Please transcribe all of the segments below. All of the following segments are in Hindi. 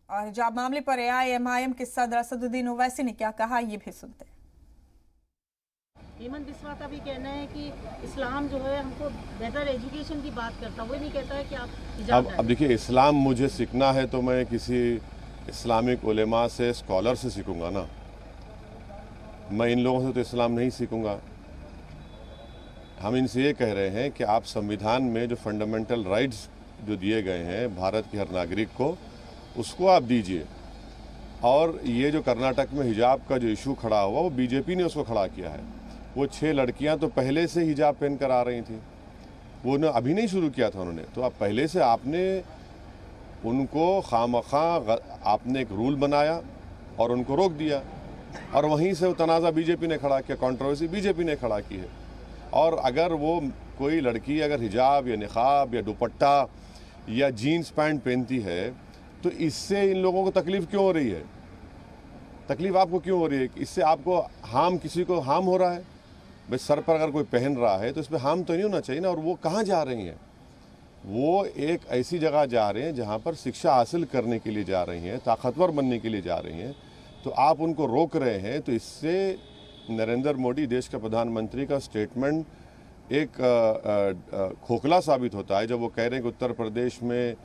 और हिजाब मामले पर एआईएमआईएम के सदर असदुद्दीन ओवैसी ने क्या कहा, ये भी सुनते हैं। हेमंत बिस्वा का भी कहना है कि इस्लाम जो है हमको बेहतर एजुकेशन की बात करता है, वो नहीं कहता है कि आप हिजाब अब देखिए, इस्लाम मुझे सीखना है तो मैं किसी इस्लामिक उलेमा से, स्कॉलर से सीखूंगा ना। मैं इन लोगों से तो इस्लाम नहीं सीखूंगा। हम इनसे ये कह रहे हैं कि आप संविधान में जो फंडामेंटल राइट्स जो दिए गए हैं भारत के हर नागरिक को, उसको आप दीजिए। और ये जो कर्नाटक में हिजाब का जो इशू खड़ा हुआ, वो बीजेपी ने उसको खड़ा किया है। वो 6 लड़कियां तो पहले से हिजाब पहन कर आ रही थी, वो ने अभी नहीं शुरू किया था उन्होंने। तो अब पहले से आपने उनको खामखा आपने एक रूल बनाया और उनको रोक दिया, और वहीं से वो तनाज़ा बीजेपी ने खड़ा किया, कंट्रोवर्सी बीजेपी ने खड़ा की है। और अगर वो कोई लड़की अगर हिजाब या निकाब या दुपट्टा या जीन्स पैंट पहनती है तो इससे इन लोगों को तकलीफ़ क्यों हो रही है? तकलीफ़ आपको क्यों हो रही है? इससे आपको किसी को हार्म हो रहा है? भाई सर पर अगर कोई पहन रहा है तो इस पर हार्म तो नहीं होना चाहिए ना। और वो कहाँ जा रही हैं? वो एक ऐसी जगह जा रहे हैं जहाँ पर शिक्षा हासिल करने के लिए जा रही हैं, ताकतवर बनने के लिए जा रही हैं। तो आप उनको रोक रहे हैं। तो इससे नरेंद्र मोदी देश का प्रधानमंत्री का स्टेटमेंट एक खोखला साबित होता है जब वो कह रहे हैं कि उत्तर प्रदेश में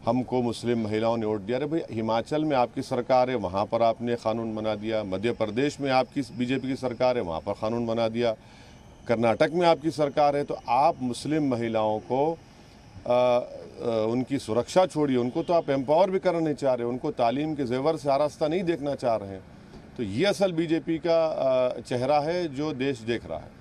हमको मुस्लिम महिलाओं ने वोट दिया। अरे भाई, हिमाचल में आपकी सरकार है, वहाँ पर आपने कानून बना दिया। मध्य प्रदेश में आपकी बीजेपी की सरकार है, वहाँ पर कानून बना दिया। कर्नाटक में आपकी सरकार है। तो आप मुस्लिम महिलाओं को उनकी सुरक्षा छोड़िए, उनको तो आप एम्पावर भी करना नहीं चाह रहे, उनको तालीम के जेवर से आरास्ता नहीं देखना चाह रहे हैं। तो ये असल बीजेपी का चेहरा है जो देश देख रहा है।